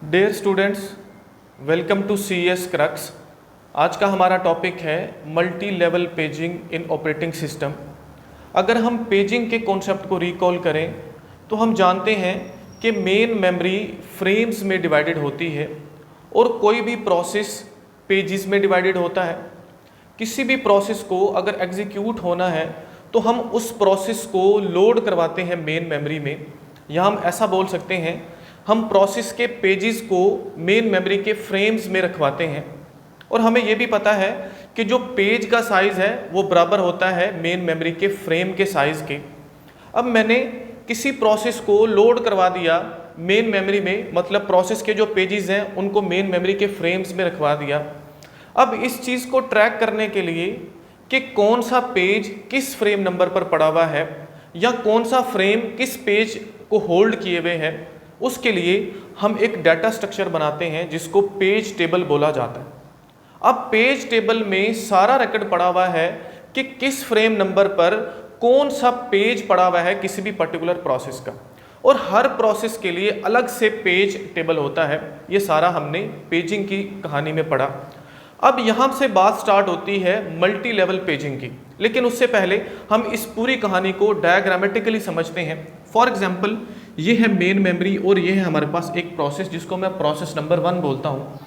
Dear students, welcome to C S crux. आज का हमारा टॉपिक है multi level paging in operating system. अगर हम पेजिंग के कॉन्सेप्ट को रिकॉल करें तो हम जानते हैं कि मेन मेमोरी फ्रेम्स में डिवाइडेड होती है और कोई भी प्रोसेस पेजेस में डिवाइडेड होता है। किसी भी प्रोसेस को अगर एग्जीक्यूट होना है तो हम उस प्रोसेस को लोड करवाते हैं मेन मेमोरी में, या हम ऐसा बोल सकते हैं हम प्रोसेस के पेजेस को मेन मेमोरी के फ्रेम्स में रखवाते हैं। और हमें यह भी पता है कि जो पेज का साइज़ है वो बराबर होता है मेन मेमोरी के फ्रेम के साइज़ के। अब मैंने किसी प्रोसेस को लोड करवा दिया मेन मेमोरी में, मतलब प्रोसेस के जो पेजेस हैं उनको मेन मेमोरी के फ्रेम्स में रखवा दिया। अब इस चीज़ को ट्रैक करने के लिए कि कौन सा पेज किस फ्रेम नंबर पर पड़ा हुआ है या कौन सा फ्रेम किस पेज को होल्ड किए हुए हैं, उसके लिए हम एक डाटा स्ट्रक्चर बनाते हैं जिसको पेज टेबल बोला जाता है। अब पेज टेबल में सारा रिकॉर्ड पड़ा हुआ है कि किस फ्रेम नंबर पर कौन सा पेज पड़ा हुआ है किसी भी पर्टिकुलर प्रोसेस का, और हर प्रोसेस के लिए अलग से पेज टेबल होता है। ये सारा हमने पेजिंग की कहानी में पढ़ा। अब यहाँ से बात स्टार्ट होती है मल्टी लेवल पेजिंग की, लेकिन उससे पहले हम इस पूरी कहानी को डायग्रामेटिकली समझते हैं। फॉर एग्जाम्पल, ये है मेन मेमोरी और ये है हमारे पास एक प्रोसेस जिसको मैं प्रोसेस नंबर 1 बोलता हूँ।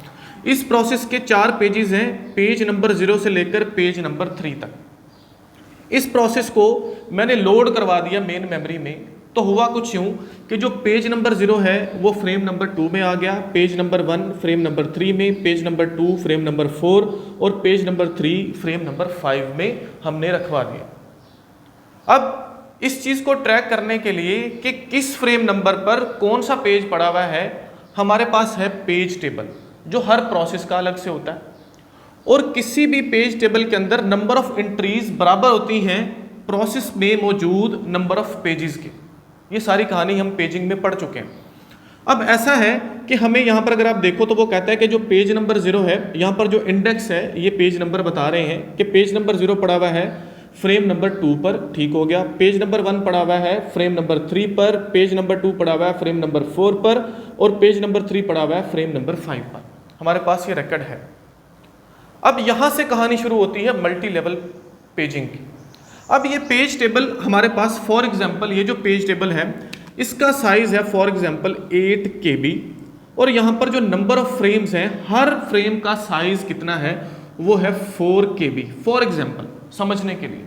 इस प्रोसेस के 4 पेजेस हैं, पेज नंबर 0 से लेकर पेज नंबर 3 तक। इस प्रोसेस को मैंने लोड करवा दिया मेन मेमोरी में, तो हुआ कुछ यूँ कि जो पेज नंबर 0 है वो फ्रेम नंबर 2 में आ गया, पेज नंबर 1 फ्रेम नंबर 3 में, पेज नंबर 2 फ्रेम नंबर 4 और पेज नंबर 3 फ्रेम नंबर 5 में हमने रखवा दिया। अब इस चीज़ को ट्रैक करने के लिए कि किस फ्रेम नंबर पर कौन सा पेज पड़ा हुआ है, हमारे पास है पेज टेबल जो हर प्रोसेस का अलग से होता है। और किसी भी पेज टेबल के अंदर नंबर ऑफ एंट्रीज बराबर होती हैं प्रोसेस में मौजूद नंबर ऑफ पेजेस के। ये सारी कहानी हम पेजिंग में पढ़ चुके हैं। अब ऐसा है कि हमें यहाँ पर अगर आप देखो तो वो कहता है कि जो पेज नंबर 0 है, यहाँ पर जो इंडेक्स है ये पेज नंबर बता रहे हैं कि पेज नंबर 0 पड़ा हुआ है फ्रेम नंबर 2 पर, ठीक हो गया। पेज नंबर 1 पड़ा हुआ है फ्रेम नंबर 3 पर, पेज नंबर 2 पड़ा हुआ है फ्रेम नंबर 4 पर और पेज नंबर 3 पड़ा हुआ है फ्रेम नंबर 5 पर। हमारे पास ये रिकॉर्ड है। अब यहाँ से कहानी शुरू होती है मल्टी लेवल पेजिंग की। अब ये पेज टेबल हमारे पास, फॉर एग्जाम्पल ये जो पेज टेबल है इसका साइज है फॉर एग्जाम्पल 8 KB, और यहाँ पर जो नंबर ऑफ फ्रेम्स हैं हर फ्रेम का साइज कितना है वो है 4 KB फॉर एग्जाम्पल, समझने के लिए।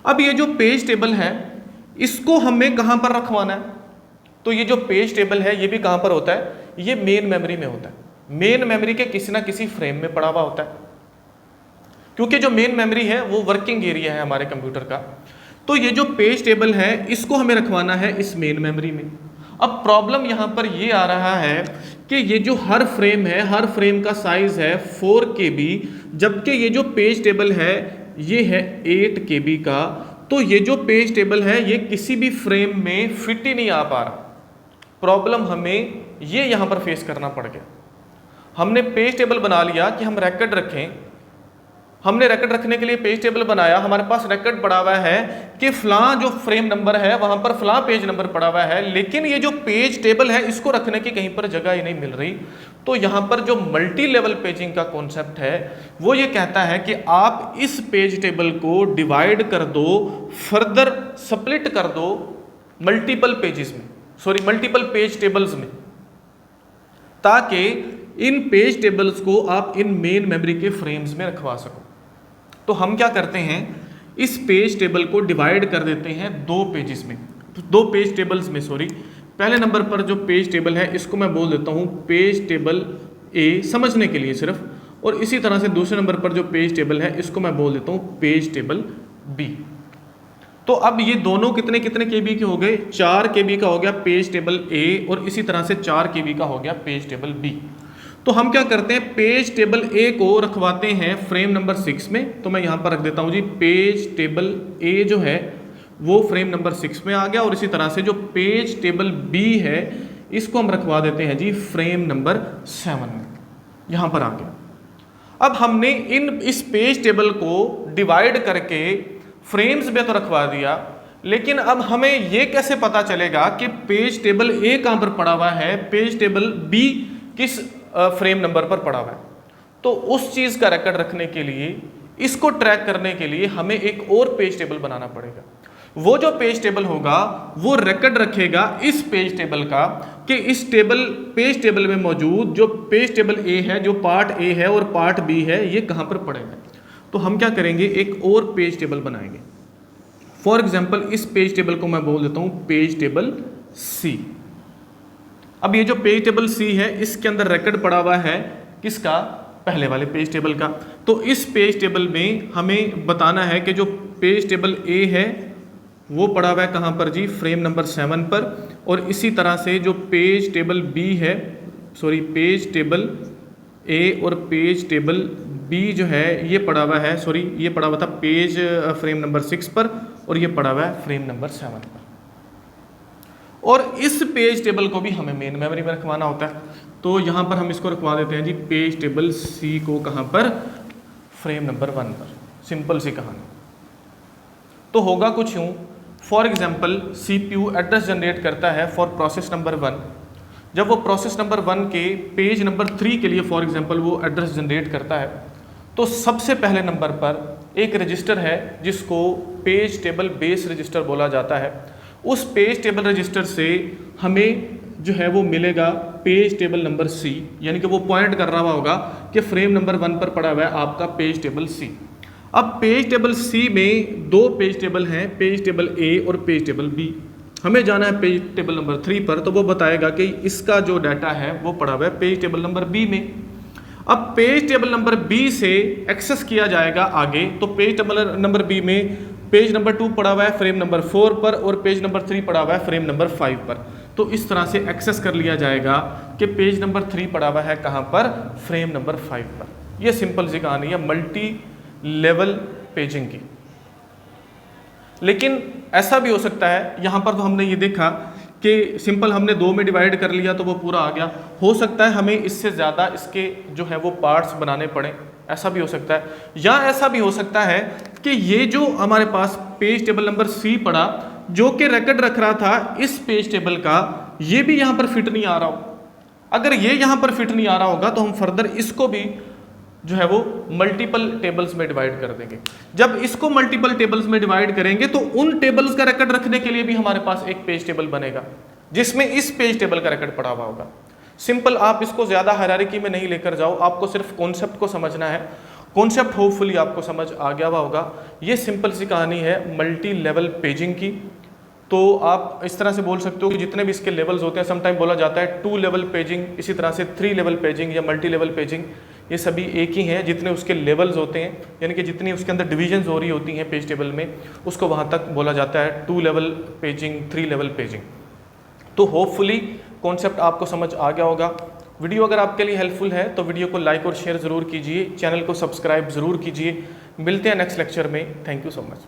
अब ये जो पेज टेबल है इसको हमें कहाँ पर रखवाना है, तो ये जो पेज टेबल है ये भी कहाँ पर होता है, ये मेन मेमोरी में होता है। मेन मेमोरी के किसी ना किसी फ्रेम में पड़ा हुआ होता है, क्योंकि जो मेन मेमोरी है वो वर्किंग एरिया है हमारे कंप्यूटर का। तो ये जो पेज टेबल है इसको हमें रखवाना है इस मेन मेमोरी में। अब प्रॉब्लम यहाँ पर ये आ रहा है कि ये जो हर फ्रेम है हर फ्रेम का साइज है 4 KB, जबकि ये जो पेज टेबल है ये है 8 KB का। तो ये जो पेज टेबल है ये किसी भी फ्रेम में फिट ही नहीं आ पा रहा। प्रॉब्लम हमें ये यहाँ पर फेस करना पड़ गया। हमने पेज टेबल बना लिया कि हम रिकॉर्ड रखें, हमने रिकॉर्ड रखने के लिए पेज टेबल बनाया, हमारे पास रिकॉर्ड पड़ा हुआ है कि फलां जो फ्रेम नंबर है वहां पर फलां पेज नंबर पड़ा हुआ है, लेकिन ये जो पेज टेबल है इसको रखने की कहीं पर जगह ही नहीं मिल रही। तो यहाँ पर जो मल्टी लेवल पेजिंग का कॉन्सेप्ट है वो ये कहता है कि आप इस पेज टेबल को डिवाइड कर दो, फर्दर स्प्लिट कर दो मल्टीपल पेजेस में, सॉरी मल्टीपल पेज टेबल्स में, ताकि इन पेज टेबल्स को आप इन मेन मेमोरी के फ्रेम्स में रखवा सको। तो हम क्या करते हैं, इस पेज टेबल को डिवाइड कर देते हैं 2 पेजेस में, 2 पेज टेबल्स में, सॉरी। पहले नंबर पर जो पेज टेबल है इसको मैं बोल देता हूँ पेज टेबल A समझने के लिए सिर्फ, और इसी तरह से दूसरे नंबर पर जो पेज टेबल है इसको मैं बोल देता हूँ पेज टेबल B। तो अब ये दोनों कितने कितने KB के हो गए, 4 KB का हो गया पेज टेबल A और इसी तरह से 4 KB का हो गया पेज टेबल B। तो हम क्या करते हैं, पेज टेबल A को रखवाते हैं फ्रेम नंबर 6 में। तो मैं यहाँ पर रख देता हूँ जी पेज टेबल A जो है वो फ्रेम नंबर 6 में आ गया, और इसी तरह से जो पेज टेबल B है इसको हम रखवा देते हैं जी फ्रेम नंबर 7 में, यहाँ पर आ गया। अब हमने इस पेज टेबल को डिवाइड करके फ्रेम्स में तो रखवा दिया, लेकिन अब हमें ये कैसे पता चलेगा कि पेज टेबल A कहाँ पर पड़ा हुआ है, पेज टेबल B किस फ्रेम नंबर पर पड़ा हुआ है। तो उस चीज़ का रिकॉर्ड रखने के लिए, इसको ट्रैक करने के लिए हमें एक और पेज टेबल बनाना पड़ेगा। वो जो पेज टेबल होगा वो रिकॉर्ड रखेगा इस पेज टेबल का, कि इस पेज टेबल में मौजूद जो पेज टेबल ए है, जो पार्ट ए है और पार्ट बी है, ये कहाँ पर पड़ेगा। तो हम क्या करेंगे, एक और पेज टेबल बनाएंगे। फॉर एग्जाम्पल इस पेज टेबल को मैं बोल देता हूँ पेज टेबल सी। अब ये जो पेज टेबल सी है, इसके अंदर रिकॉर्ड पड़ा हुआ है किसका, पहले वाले पेज टेबल का। तो इस पेज टेबल में हमें बताना है कि जो पेज टेबल ए है वो पड़ा हुआ है कहाँ पर जी, फ्रेम नंबर 7 पर। और इसी तरह से जो पेज टेबल बी है, सॉरी पेज टेबल ए और पेज टेबल बी जो है ये पड़ा हुआ है, सॉरी ये पड़ा हुआ था पेज फ्रेम नंबर 6 पर, और ये पड़ा हुआ है फ्रेम नंबर 7 पर। और इस पेज टेबल को भी हमें मेन मेमोरी में रखवाना होता है। तो यहाँ पर हम इसको रखवा देते हैं जी पेज टेबल सी को कहाँ पर, फ्रेम नंबर 1 पर। सिंपल सी कहानी। तो होगा कुछ यूँ, for example CPU address generate करता है फॉर प्रोसेस नंबर 1। जब वो प्रोसेस नंबर 1 के पेज नंबर 3 के लिए फॉर एग्जाम्पल वो एड्रेस जनरेट करता है, तो सबसे पहले नंबर पर एक रजिस्टर है जिसको पेज टेबल बेस रजिस्टर बोला जाता है। उस पेज टेबल रजिस्टर से हमें जो है वो मिलेगा पेज टेबल नंबर सी, यानी कि वो पॉइंट कर रहा होगा कि फ्रेम नंबर 1 पर पड़ा हुआ है आपका पेज टेबल सी। अब पेज टेबल सी में दो पेज टेबल हैं, पेज टेबल ए और पेज टेबल बी। हमें जाना है पेज टेबल नंबर 3 पर, तो वो बताएगा कि इसका जो डाटा है वो पड़ा हुआ है पेज टेबल नंबर बी में। अब पेज टेबल नंबर बी से एक्सेस किया जाएगा आगे, तो पेज टेबल नंबर बी में पेज नंबर 2 पड़ा हुआ है फ्रेम नंबर 4 पर, और पेज नंबर 3 पड़ा हुआ है फ्रेम नंबर 5 पर। तो इस तरह से एक्सेस कर लिया जाएगा कि पेज नंबर 3 पड़ा हुआ है कहाँ पर, फ्रेम नंबर 5 पर। यह सिंपल सी कहानी है मल्टी लेवल पेजिंग की। लेकिन ऐसा भी हो सकता है, यहाँ पर तो हमने ये देखा कि सिंपल हमने 2 में डिवाइड कर लिया तो वो पूरा आ गया। हो सकता है हमें इससे ज़्यादा इसके जो है वो पार्ट्स बनाने पड़े, ऐसा भी हो सकता है। या ऐसा भी हो सकता है कि ये जो हमारे पास पेज टेबल नंबर सी पड़ा, जो कि रिकॉर्ड रख रहा था इस पेज टेबल का, ये भी यहाँ पर फिट नहीं आ रहा हो। अगर ये यहाँ पर फिट नहीं आ रहा होगा तो हम फर्दर इसको भी जो है वो मल्टीपल टेबल्स में डिवाइड कर देंगे। जब इसको मल्टीपल टेबल्स में डिवाइड करेंगे तो उन टेबल्स का रिकॉर्ड रखने के लिए भी हमारे पास एक पेज टेबल बनेगा जिसमें इस पेज टेबल का रिकॉर्ड पड़ा हुआ होगा। सिंपल, आप इसको ज़्यादा हायरार्की में नहीं लेकर जाओ, आपको सिर्फ कॉन्सेप्ट को समझना है। कॉन्सेप्ट होपफुली आपको समझ आ गया हुआ होगा। ये सिंपल सी कहानी है मल्टी लेवल पेजिंग की। तो आप इस तरह से बोल सकते हो कि जितने भी इसके लेवल्स होते हैं, समटाइम बोला जाता है 2 लेवल पेजिंग, इसी तरह से 3 लेवल पेजिंग या मल्टी लेवल पेजिंग, ये सभी एक ही हैं। जितने उसके लेवल्स होते हैं, यानी कि जितनी उसके अंदर डिविजन्स हो रही होती हैं पेज टेबल में, उसको वहाँ तक बोला जाता है 2 लेवल पेजिंग, 3 लेवल पेजिंग। तो होपफुली कॉन्सेप्ट आपको समझ आ गया होगा। वीडियो अगर आपके लिए हेल्पफुल है तो वीडियो को लाइक और शेयर ज़रूर कीजिए, चैनल को सब्सक्राइब ज़रूर कीजिए। मिलते हैं नेक्स्ट लेक्चर में। Thank you so much.